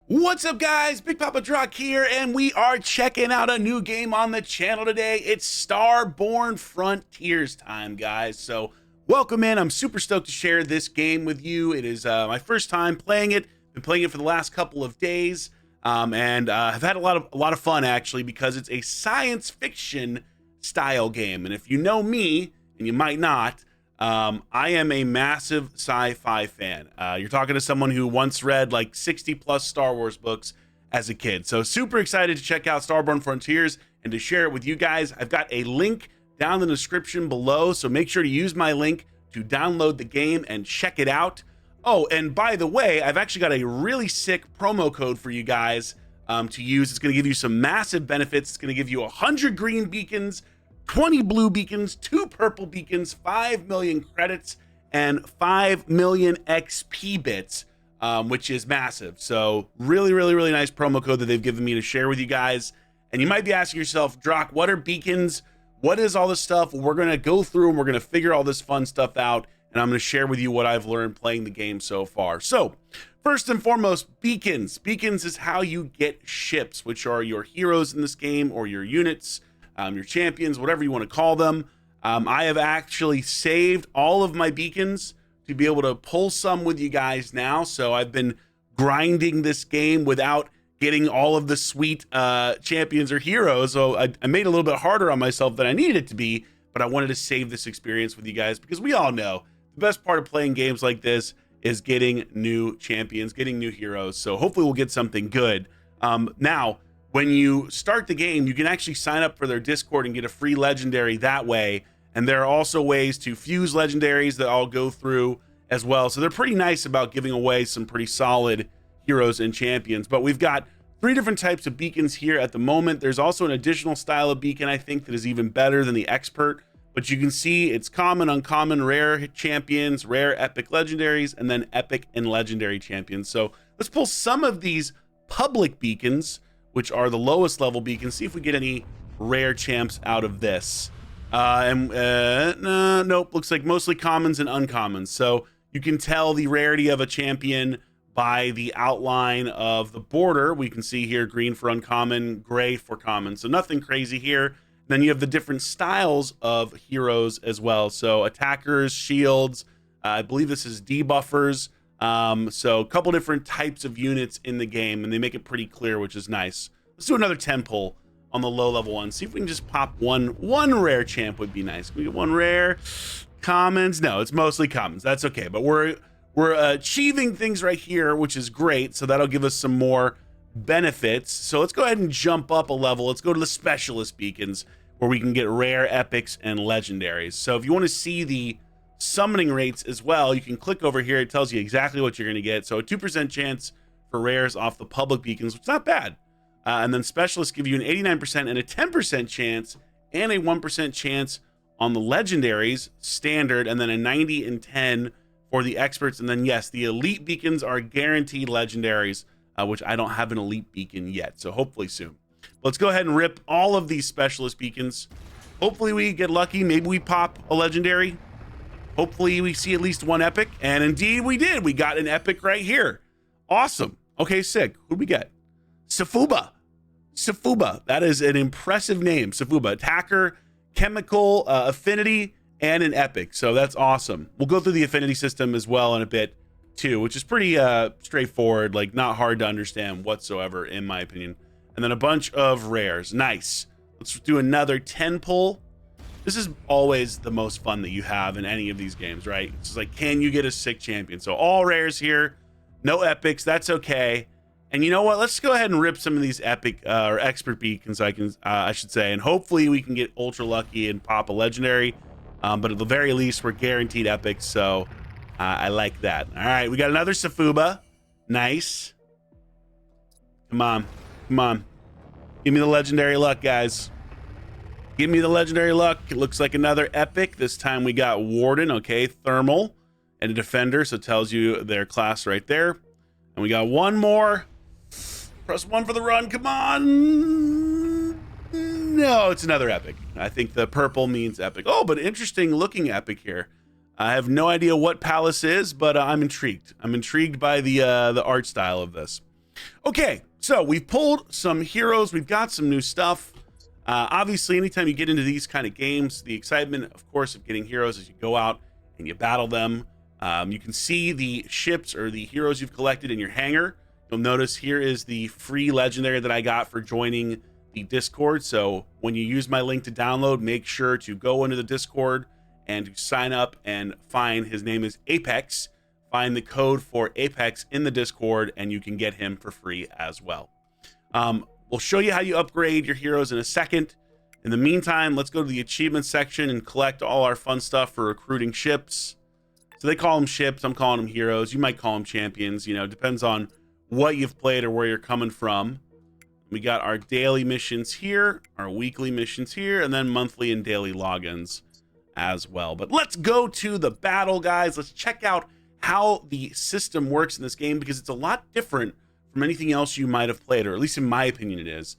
What's up, guys? Big Papa Drock here, and we are checking out a new game on the channel today. It's Starborne Frontiers time, guys. So welcome in. I'm super stoked to share this game with you. It is my first time playing it. Been playing it for the last couple of days, and I've had a lot of fun actually, because it's a science fiction style game. And if you know me, and you might not, I am a massive sci-fi fan. You're talking to someone who once read like 60 plus Star Wars books as a kid. So super excited to check out Starborne Frontiers and to share it with you guys. I've got a link down in the description below, so make sure to use my link to download the game and check it out. Oh, and by the way, I've actually got a really sick promo code for you guys to use. It's going to give you some massive benefits. It's going to give you 100 green beacons, 20 blue beacons, 2 purple beacons, 5 million credits, and 5 million XP bits, which is massive. So really nice promo code that they've given me to share with you guys. And you might be asking yourself, Drock, what are beacons? What is all this stuff? We're going to go through and we're going to figure all this fun stuff out. And I'm going to share with you what I've learned playing the game so far. So first and foremost, beacons. Beacons is how you get ships, which are your heroes in this game, or your units, your champions, whatever you want to call them. I have actually saved all of my beacons to be able to pull some with you guys now. So I've been grinding this game without getting all of the sweet champions or heroes. So I made it a little bit harder on myself than I needed it to be, but I wanted to save this experience with you guys, because we all know the best part of playing games like this is getting new champions, getting new heroes. So hopefully we'll get something good. Now, when you start the game, you can actually sign up for their Discord and get a free legendary that way. And there are also ways to fuse legendaries that I'll go through as well. So they're pretty nice about giving away some pretty solid heroes and champions. But we've got 3 different types of beacons here at the moment. There's also an additional style of beacon, I think, that is even better than the expert. But you can see it's common, uncommon, rare champions, rare epic legendaries, and then epic and legendary champions. So let's pull some of these public beacons, which are the lowest level beacons, see if we get any rare champs out of this. Nope, looks like mostly commons and uncommons. So you can tell the rarity of a champion by the outline of the border. We can see here green for uncommon, gray for common. So nothing crazy here. Then you have the different styles of heroes as well. So attackers, shields, I believe this is debuffers. So a couple different types of units in the game, and they make it pretty clear, which is nice. Let's do another 10 pull on the low level one. See if we can just pop one rare champ. Would be nice. Can we get one rare? Commons? No, it's mostly commons. That's okay, but we're achieving things right here, which is great. So that'll give us some more benefits. So let's go ahead and jump up a level. Let's go to the specialist beacons, where we can get rare epics and legendaries. So if you want to see the summoning rates as well, you can click over here. It tells you exactly what you're going to get. So a 2% chance for rares off the public beacons, which is not bad. And then specialists give you an 89% and a 10% chance and a 1% chance on the legendaries standard, and then a 90 and 10 for the experts. And then yes, the elite beacons are guaranteed legendaries, which I don't have an elite beacon yet, so hopefully soon. Let's go ahead and rip all of these specialist beacons. Hopefully we get lucky. Maybe we pop a legendary. Hopefully we see at least one epic, and indeed we did. We got an epic right here. Awesome. Okay, sick. Who'd we get? Safuba. Safuba. That is an impressive name. Safuba. Attacker, chemical, affinity, and an epic. So that's awesome. We'll go through the affinity system as well in a bit too, which is pretty straightforward, like not hard to understand whatsoever, in my opinion. And then a bunch of rares. Nice. Let's do another 10 pull. This is always the most fun that you have in any of these games, right? It's just like, can you get a sick champion? So all rares here, no epics. That's okay. And you know what? Let's go ahead and rip some of these epic or expert beacons, I should say, and hopefully we can get ultra lucky and pop a legendary. But at the very least, we're guaranteed epics, so I like that. All right, we got another Safuba. Nice. Come on, come on. Give me the legendary luck, guys. Give me the legendary luck. It looks like another epic. This time we got Warden, okay, thermal, and a defender, so it tells you their class right there. And we got one more. Press 1 for the run. Come on. No, it's another epic. I think the purple means epic. Oh, but interesting looking epic here. I have no idea what palace is, but I'm intrigued. I'm intrigued by the art style of this. Okay, so we've pulled some heroes. We've got some new stuff. Obviously, anytime you get into these kind of games, the excitement, of course, of getting heroes is you go out and you battle them. You can see the ships or the heroes you've collected in your hangar. You'll notice here is the free legendary that I got for joining the Discord. So when you use my link to download, make sure to go into the Discord and to sign up and find, his name is Apex. Find the code for Apex in the Discord and you can get him for free as well. We'll show you how you upgrade your heroes in a second. In the meantime, let's go to the achievement section and collect all our fun stuff for recruiting ships. So they call them ships. I'm calling them heroes. You might call them champions. You know, it depends on what you've played or where you're coming from. We got our daily missions here, our weekly missions here, and then monthly and daily logins as well. But let's go to the battle, guys. Let's check out how the system works in this game, because it's a lot different from anything else you might have played, or at least in my opinion it is,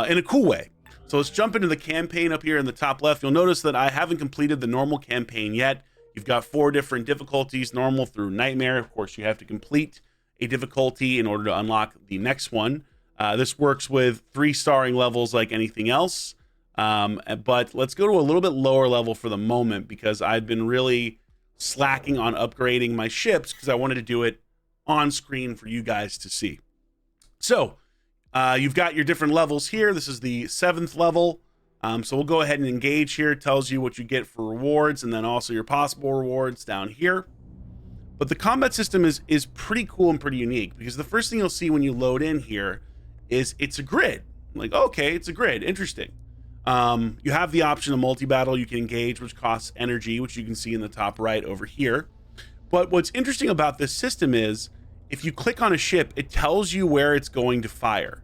in a cool way. So let's jump into the campaign up here in the top left. You'll notice that I haven't completed the normal campaign yet. You've got 4 different difficulties, normal through nightmare. Of course, you have to complete a difficulty in order to unlock the next one. This works with 3-starring levels like anything else. But let's go to a little bit lower level for the moment, because I've been really slacking on upgrading my ships because I wanted to do it on screen for you guys to see. So you've got your different levels here. This is the 7th level. So we'll go ahead and engage here. It tells you what you get for rewards and then also your possible rewards down here. But the combat system is pretty cool and pretty unique, because the first thing you'll see when you load in here is it's a grid. Like, okay, it's a grid. Interesting. You have the option of multi-battle. You can engage, which costs energy, which you can see in the top right over here. But what's interesting about this system is if you click on a ship, it tells you where it's going to fire.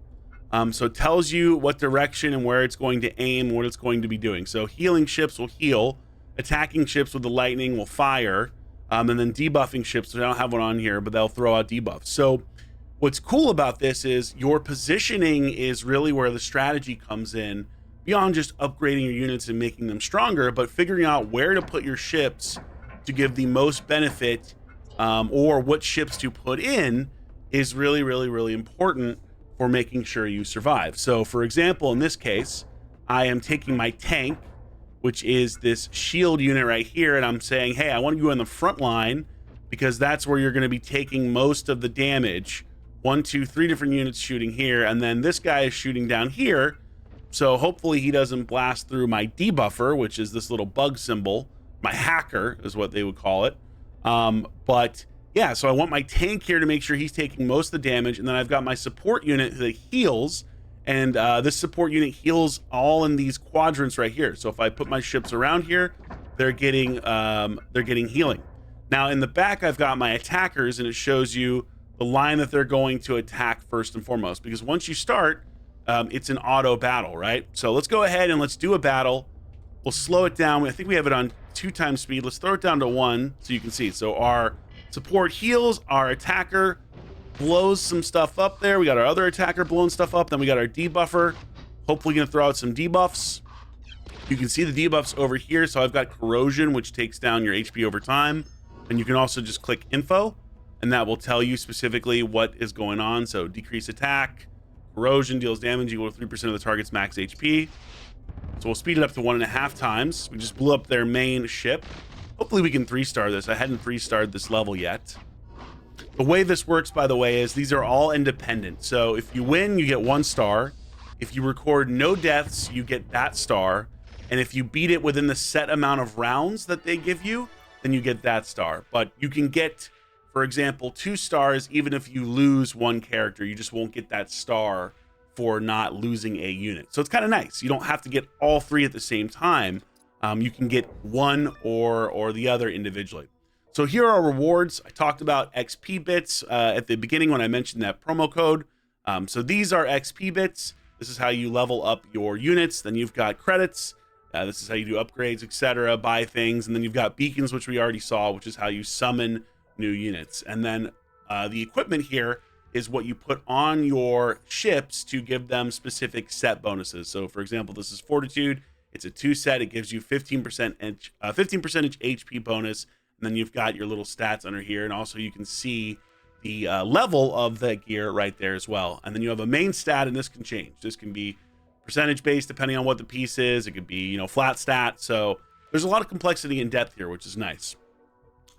So it tells you what direction and where it's going to aim, what it's going to be doing. So healing ships will heal, attacking ships with the lightning will fire, and then debuffing ships, so I don't have one on here, but they'll throw out debuffs. So what's cool about this is your positioning is really where the strategy comes in, beyond just upgrading your units and making them stronger, but figuring out where to put your ships to give the most benefit, or what ships to put in is really, really, really important for making sure you survive. So for example, in this case, I am taking my tank, which is this shield unit right here, and I'm saying, hey, I want you on the front line because that's where you're going to be taking most of the damage. 1, 2, 3 different units shooting here, and then this guy is shooting down here. So hopefully he doesn't blast through my debuffer, which is this little bug symbol. My hacker is what they would call it. But yeah, so I want my tank here to make sure he's taking most of the damage, and then I've got my support unit that heals, and this support unit heals all in these quadrants right here. So if I put my ships around here, they're getting healing. Now in the back, I've got my attackers, and it shows you the line that they're going to attack first and foremost, because once you start, it's an auto battle, right? So let's go ahead and let's do a battle. We'll slow it down. I think we have it on 2x speed. Let's throw it down to 1 so you can see. So our support heals, our attacker blows some stuff up there. We got our other attacker blowing stuff up. Then we got our debuffer, hopefully gonna throw out some debuffs. You can see the debuffs over here. So I've got corrosion, which takes down your HP over time. And you can also just click info, and that will tell you specifically what is going on. So decrease attack, corrosion deals damage equal to 3% of the target's max HP. So we'll speed it up to 1.5 times. We just blew up their main ship. Hopefully we can 3-star this. I hadn't 3-starred this level yet. The way this works, by the way, is these are all independent. So if you win, you get 1 star. If you record no deaths, you get that star. And if you beat it within the set amount of rounds that they give you, then you get that star. But you can get, for example, 2 stars even if you lose 1 character. You just won't get that star for not losing a unit. So it's kind of nice. You don't have to get all 3 at the same time. You can get 1 or the other individually. So here are rewards. I talked about XP bits at the beginning when I mentioned that promo code. So these are XP bits. This is how you level up your units. Then you've got credits. This is how you do upgrades, etc., buy things. And then you've got beacons, which we already saw, which is how you summon new units. And then the equipment here is what you put on your ships to give them specific set bonuses. So for example, this is Fortitude. It's a 2 set. It gives you 15% HP bonus. And then you've got your little stats under here. And also you can see the level of the gear right there as well. And then you have a main stat, and this can change. This can be percentage based depending on what the piece is. It could be, you know, flat stat. So there's a lot of complexity and depth here, which is nice.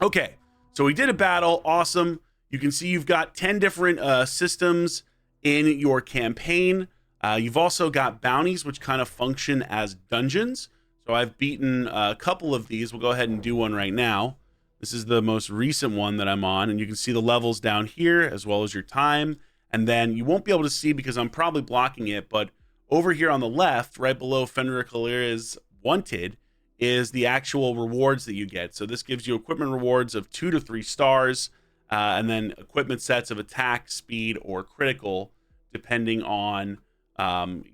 Okay, so we did a battle. Awesome. You can see you've got 10 different systems in your campaign. You've also got bounties, which kind of function as dungeons. So I've beaten a couple of these. We'll go ahead and do one right now. This is the most recent one that I'm on, and you can see the levels down here as well as your time. And then you won't be able to see because I'm probably blocking it, but over here on the left, right below Fenrir Kalira's Wanted, is the actual rewards that you get. So this gives you equipment rewards of 2 to 3 stars, and then equipment sets of attack, speed, or critical, depending on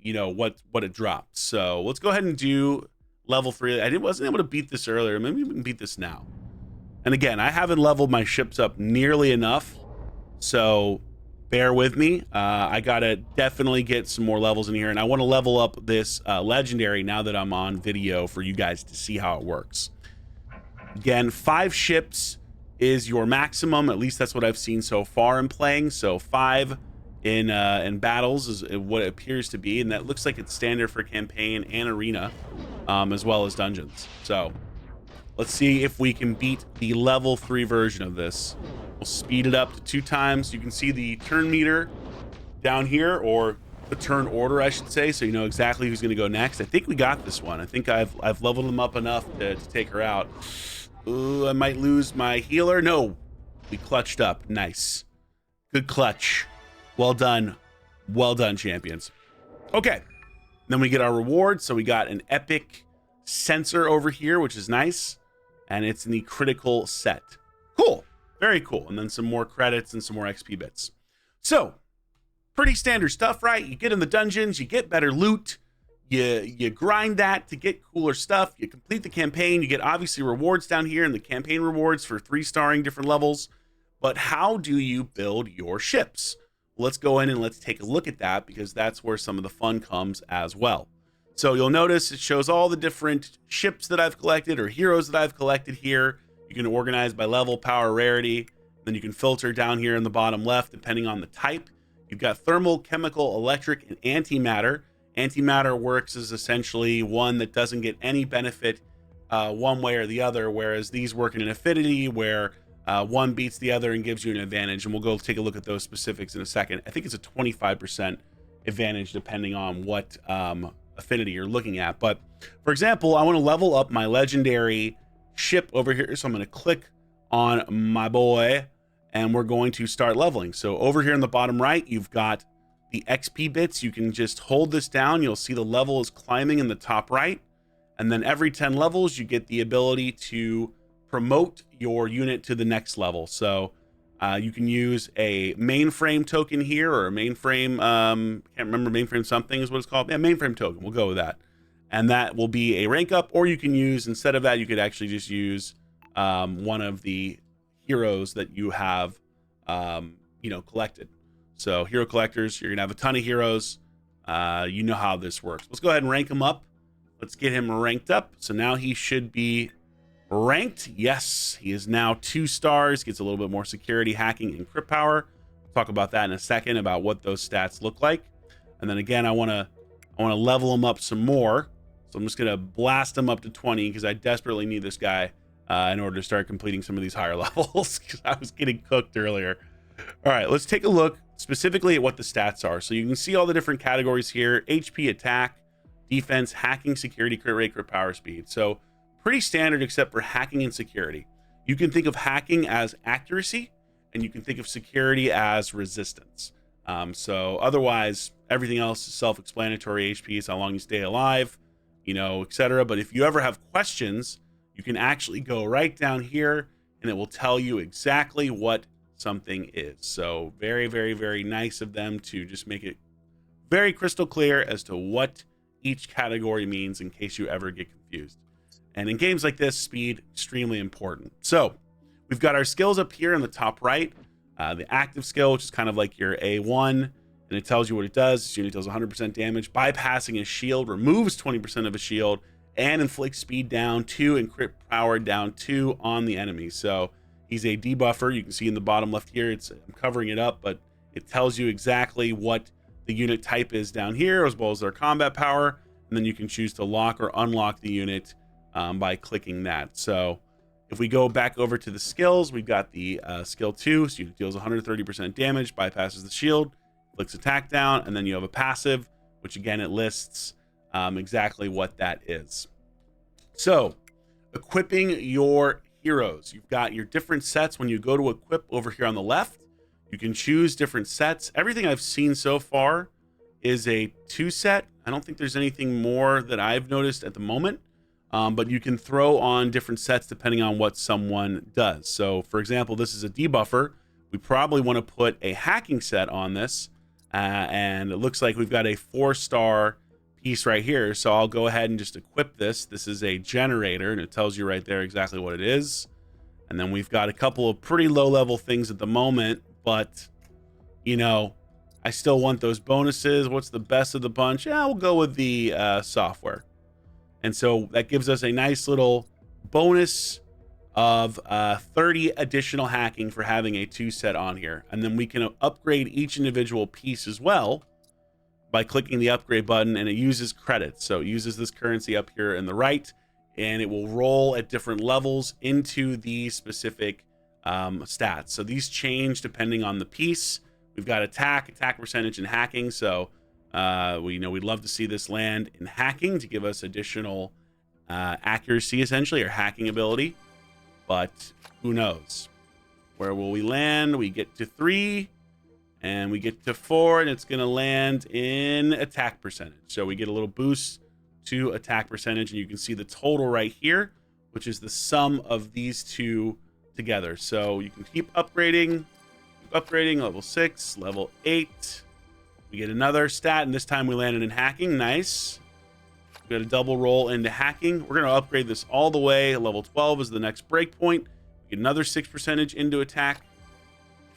you know what it drops. So let's go ahead and do level 3. I wasn't able to beat this earlier. Maybe we can beat this now. And again, I haven't leveled my ships up nearly enough, so bear with me. I gotta definitely get some more levels in here, and I want to level up this legendary now that I'm on video for you guys to see how it works. Again, 5 ships is your maximum. At least that's what I've seen so far in playing. So 5 in battles is what it appears to be, and that looks like it's standard for campaign and arena, as well as dungeons. So let's see if we can beat the level 3 version of this. We'll speed it up to 2 times. You can see the turn meter down here, or the turn order, I should say, so you know exactly who's going to go next. I think we got this one. I think I've leveled them up enough to take her out. Ooh, I might lose my healer. No, we clutched up. Nice. Good clutch. Well done. Well done, champions. Okay. Then we get our reward. So we got an epic sensor over here, which is nice. And it's in the critical set. Cool. Very cool. And then some more credits and some more XP bits. So, pretty standard stuff, right? You get in the dungeons, you get better loot, you grind that to get cooler stuff, you complete the campaign, you get obviously rewards down here, and the campaign rewards for 3-starring different levels. But how do you build your ships? Let's go in and let's take a look at that, because that's where some of the fun comes as well. So you'll notice it shows all the different ships that I've collected, or heroes that I've collected here. You can organize by level, power, rarity. Then you can filter down here in the bottom left, depending on the type. You've got thermal, chemical, electric, and antimatter. Antimatter works as essentially one that doesn't get any benefit one way or the other, whereas these work in an affinity where one beats the other and gives you an advantage. And we'll go take a look at those specifics in a second. I think it's a 25% advantage depending on what affinity you're looking at. But for example, I want to level up my legendary ship over here, so I'm going to click on my boy and we're going to start leveling. So over here in the bottom right, you've got the XP bits. You can just hold this down, you'll see the level is climbing in the top right, and then every 10 levels you get the ability to promote your unit to the next level. So you can use a mainframe token here, or a mainframe, can't remember, mainframe something is what it's called. Yeah, mainframe token, we'll go with that. And that will be a rank up, or you can use, instead of that, you could actually just use one of the heroes that you have, you know, collected. So hero collectors, you're gonna have a ton of heroes. You know how this works. Let's go ahead and rank him up. Let's get him ranked up. So now he should be ranked. Yes, he is now 2 stars, gets a little bit more security, hacking, and crit power. We'll talk about that in a second, about what those stats look like. And then again, I want to level him up some more. So I'm just going to blast him up to 20 because I desperately need this guy in order to start completing some of these higher levels, because I was getting cooked earlier. All right, let's take a look specifically at what the stats are. So you can see all the different categories here: HP, attack, defense, hacking, security, crit rate, crit power, speed. So pretty standard except for hacking and security. You can think of hacking as accuracy, and you can think of security as resistance. So otherwise, everything else is self-explanatory. HP is how long you stay alive, you know, etc. But if you ever have questions, you can actually go right down here and it will tell you exactly what something is. So very, very, very nice of them to just make it very crystal clear as to what each category means in case you ever get confused. And in games like this, speed, extremely important. So we've got our skills up here in the top right. The active skill, which is kind of like your A1, and it tells you what it does. This unit does 100% damage. Bypassing a shield removes 20% of a shield and inflicts speed down 2 and crit power down 2 on the enemy. So He's a debuffer. You can see in the bottom left here, I'm covering it up, but it tells you exactly what the unit type is down here, as well as their combat power. And then you can choose to lock or unlock the unit by clicking that. So if we go back over to the skills, we've got the skill 2. So unit deals 130% damage, bypasses the shield, flicks attack down, and then you have a passive, which again, it lists exactly what that is. So equipping your heroes. You've got your different sets. When you go to equip over here on the left, you can choose different sets. Everything I've seen so far is a 2 set. I don't think there's anything more that I've noticed at the moment, but you can throw on different sets depending on what someone does. So for example, this is a debuffer. We probably want to put a hacking set on this, and it looks like we've got a 4-star piece right here. So I'll go ahead and just equip this. This is a generator, and it tells you right there exactly what it is. And then we've got a couple of pretty low level things at the moment, but you know, I still want those bonuses. What's the best of the bunch? Yeah, we'll go with the software. And so that gives us a nice little bonus of 30 additional hacking for having a 2 set on here. And then we can upgrade each individual piece as well by clicking the upgrade button, and it uses credits. So it uses this currency up here in the right, and it will roll at different levels into the specific stats. So these change depending on the piece. We've got attack percentage, and hacking. So we'd love to see this land in hacking to give us additional accuracy, essentially, or hacking ability. But who knows? Where will we land? We get to 3, and we get to 4, and it's going to land in attack percentage. So we get a little boost to attack percentage, and you can see the total right here, which is the sum of these two together. So you can keep upgrading. Level 6, level 8. We get another stat, and this time we landed in hacking. Nice. We got a double roll into hacking. We're going to upgrade this all the way. Level 12 is the next breakpoint. We get another 6% into attack.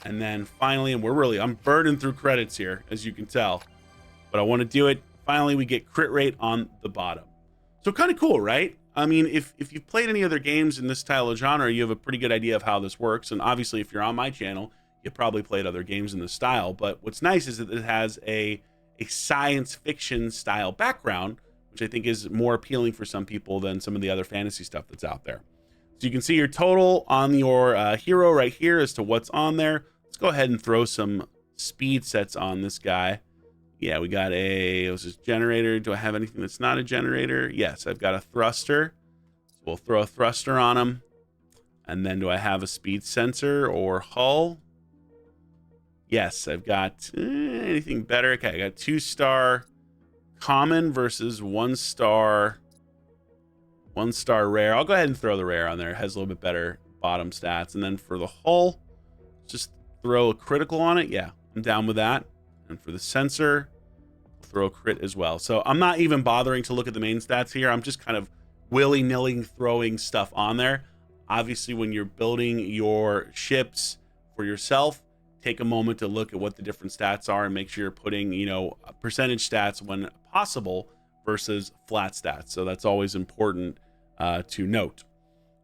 And then finally, and I'm burning through credits here, as you can tell, but I want to do it. Finally, we get crit rate on the bottom. So kind of cool, right? I mean, if you've played any other games in this style of genre, you have a pretty good idea of how this works. And obviously, if you're on my channel, you probably played other games in this style. But what's nice is that it has a science fiction style background, which I think is more appealing for some people than some of the other fantasy stuff that's out there. So you can see your total on your hero right here as to what's on there. Let's go ahead and throw some speed sets on this guy. Yeah, we got what's this generator? Do I have anything that's not a generator? Yes, I've got a thruster. So we'll throw a thruster on him. And then do I have a speed sensor or hull? Yes, I've got anything better. Okay, I got 2-star common versus 1-star rare. I'll go ahead and throw the rare on there. It has a little bit better bottom stats. And then for the hull, just throw a critical on it. Yeah, I'm down with that. And for the sensor, throw a crit as well. So I'm not even bothering to look at the main stats here. I'm just kind of willy-nilly throwing stuff on there. Obviously, when you're building your ships for yourself, take a moment to look at what the different stats are and make sure you're putting, percentage stats when possible versus flat stats. So that's always important to note.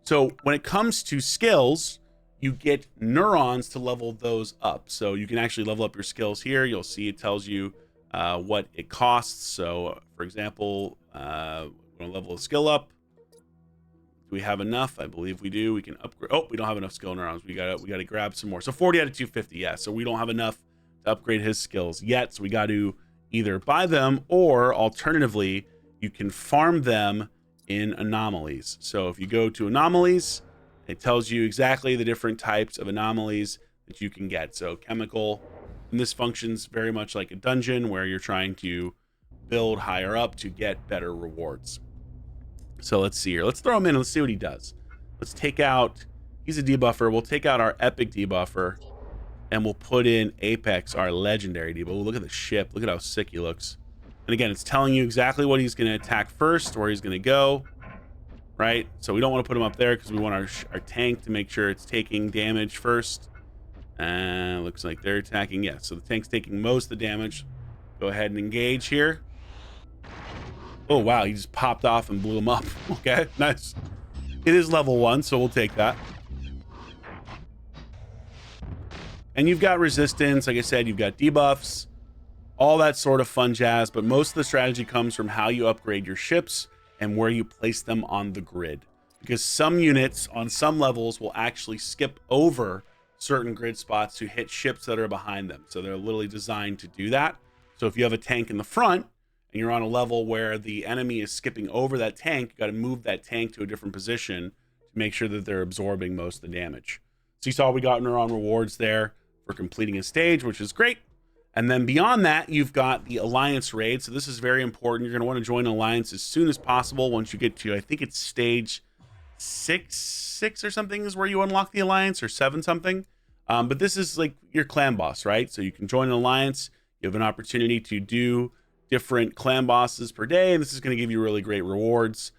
So when it comes to skills, you get neurons to level those up. So you can actually level up your skills here. You'll see it tells you what it costs. So for example, we're going to level a skill up. Do we have enough? I believe we do. We can upgrade. Oh, we don't have enough skill neurons. We got to grab some more. So 40 out of 250. Yeah. So we don't have enough to upgrade his skills yet. So we got to either buy them, or alternatively, you can farm them in Anomalies. So if you go to Anomalies, it tells you exactly the different types of anomalies that you can get. So chemical, and this functions very much like a dungeon where you're trying to build higher up to get better rewards. So let's see here. Let's throw him in. Let's see what he does. Let's take out, he's a debuffer. We'll take out our epic debuffer, and we'll put in Apex, our legendary debuffer. Oh, look at the ship. Look at how sick he looks. And again, it's telling you exactly what he's going to attack first, where he's going to go. Right, so we don't want to put him up there because we want our tank to make sure it's taking damage first. And looks like they're attacking. Yes, so the tank's taking most of the damage. Go ahead and engage here. Oh wow, he just popped off and blew him up. Okay, nice. It is level 1, so we'll take that. And you've got resistance, like I said, you've got debuffs, all that sort of fun jazz, but most of the strategy comes from how you upgrade your ships and where you place them on the grid. Because some units on some levels will actually skip over certain grid spots to hit ships that are behind them. So they're literally designed to do that. So if you have a tank in the front and you're on a level where the enemy is skipping over that tank, you got to move that tank to a different position to make sure that they're absorbing most of the damage. So you saw we got our own rewards there for completing a stage, which is great. And then beyond that, you've got the alliance raid. So this is very important. You're going to want to join an alliance as soon as possible. Once you get to, I think it's stage six or something is where you unlock the alliance, or 7 something. But this is like your clan boss, right? So you can join an alliance. You have an opportunity to do different clan bosses per day. And this is going to give you really great rewards,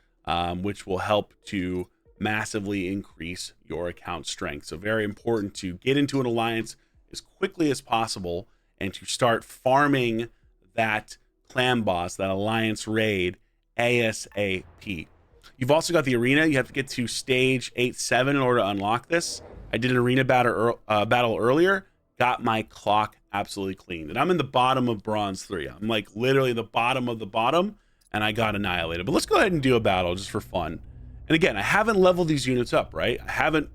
which will help to massively increase your account strength. So very important to get into an alliance as quickly as possible and to start farming that clan boss, that alliance raid, ASAP. You've also got the arena. You have to get to stage 8-7 in order to unlock this. I did an arena battle earlier, got my clock absolutely clean. And I'm in the bottom of bronze 3. I'm like literally the bottom of the bottom, and I got annihilated. But let's go ahead and do a battle just for fun. And again, I haven't leveled these units up, right? I haven't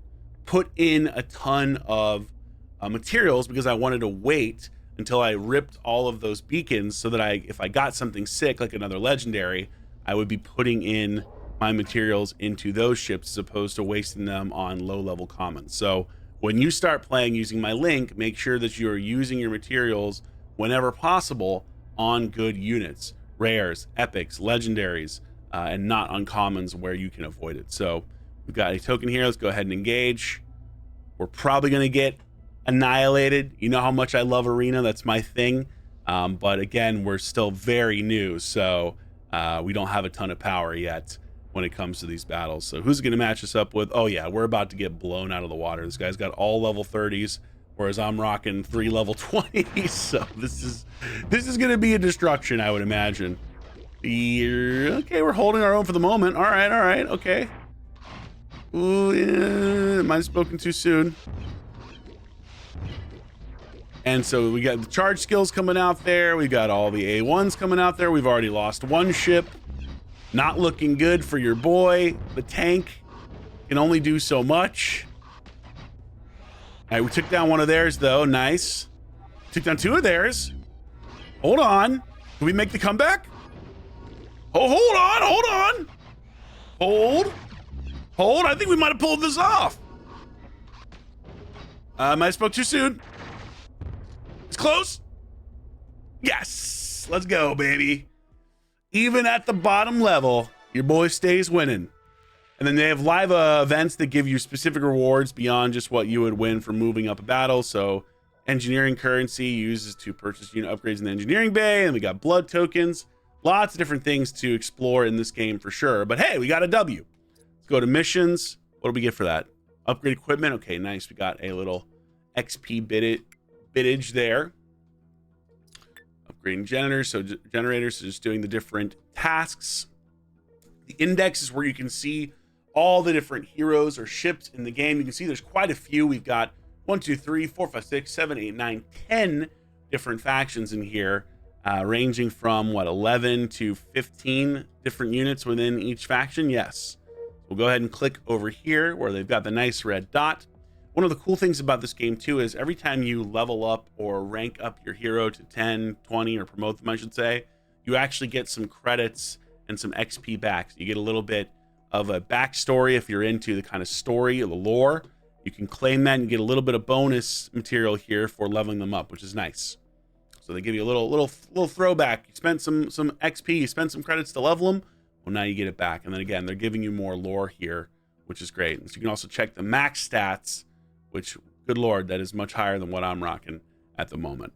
put in a ton of materials because I wanted to wait until I ripped all of those beacons so that if I got something sick, like another legendary, I would be putting in my materials into those ships as opposed to wasting them on low-level commons. So when you start playing using my link, make sure that you are using your materials whenever possible on good units, rares, epics, legendaries, and not uncommons where you can avoid it. So we've got a token here. Let's go ahead and engage. We're probably going to get annihilated. You know how much I love arena. That's my thing. But again, we're still very new, so we don't have a ton of power yet when it comes to these battles. So who's going to match us up with? Oh yeah, we're about to get blown out of the water. This guy's got all level 30s, whereas I'm rocking 3 level 20s. So this is going to be a destruction, I would imagine. Okay, we're holding our own for the moment. All right, okay. Ooh, yeah, might have spoken too soon. And so we got the charge skills coming out there. We got all the A1s coming out there. We've already lost 1 ship. Not looking good for your boy. The tank can only do so much. All right, we took down 1 of theirs, though. Nice. Took down 2 of theirs. Hold on. Can we make the comeback? Oh, hold on. Hold. I think we might have pulled this off. Might have spoke too soon. It's close. Yes. Let's go, baby. Even at the bottom level, your boy stays winning. And then they have live events that give you specific rewards beyond just what you would win from moving up a battle. So engineering currency uses to purchase unit upgrades in the engineering bay. And we got blood tokens. Lots of different things to explore in this game for sure. But hey, we got a W. Let's go to missions. What do we get for that? Upgrade equipment. Okay, nice. We got a little XP bittage there. Upgrading generators. So generators are just doing the different tasks. The index is where you can see all the different heroes or ships in the game. You can see there's quite a few. We've got 1, 2, 3, 4, 5, 6, 7, 8, 9, 10 different factions in here, ranging from 11 to 15 different units within each faction. Yes. We'll go ahead and click over here where they've got the nice red dot. One of the cool things about this game too is every time you level up or rank up your hero to 10, 20, or promote them, I should say, you actually get some credits and some XP back. So you get a little bit of a backstory if you're into the kind of story or the lore. You can claim that and get a little bit of bonus material here for leveling them up, which is nice. So they give you a little throwback. You spent some XP, you spent some credits to level them. Well, now you get it back. And then again, they're giving you more lore here, which is great. And so you can also check the max stats, which, good Lord, that is much higher than what I'm rocking at the moment.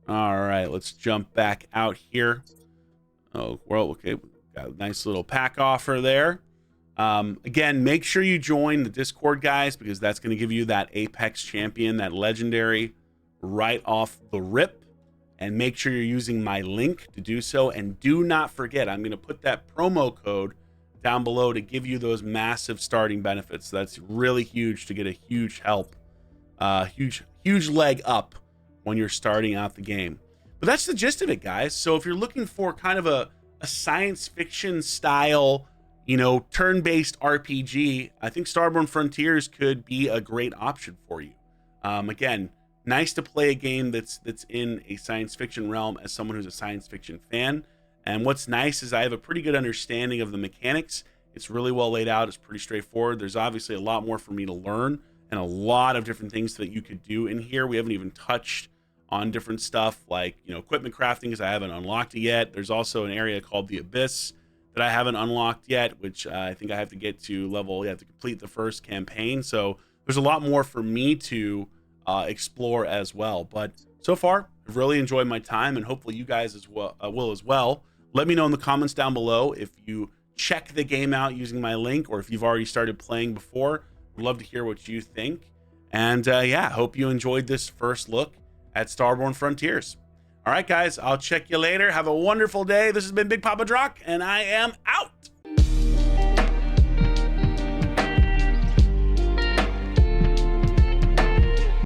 All right, let's jump back out here. Oh, well, okay. Got a nice little pack offer there. Again, make sure you join the Discord, guys, because that's going to give you that Apex champion, that legendary, right off the rip. And make sure you're using my link to do so. And do not forget, I'm going to put that promo code down below to give you those massive starting benefits. So that's really huge to get a huge help, huge huge leg up when you're starting out the game. But that's the gist of it, guys. So if you're looking for kind of a science fiction style, you know, turn-based RPG, I think Starborne Frontiers could be a great option for you. Again, nice to play a game that's in a science fiction realm as someone who's a science fiction fan. And what's nice is I have a pretty good understanding of the mechanics. It's really well laid out. It's pretty straightforward. There's obviously a lot more for me to learn and a lot of different things that you could do in here. We haven't even touched on different stuff like, you know, equipment crafting, because I haven't unlocked it yet. There's also an area called the Abyss that I haven't unlocked yet, which I think I have to get to level. You have to complete the first campaign. So there's a lot more for me to explore as well. But so far, I've really enjoyed my time, and hopefully you guys as well will as well. Let me know in the comments down below if you check the game out using my link, or if you've already started playing before. Would love to hear what you think. And yeah, hope you enjoyed this first look at Starborne Frontiers. All right, guys, I'll check you later. Have a wonderful day. This has been Big Papa Drock, and I am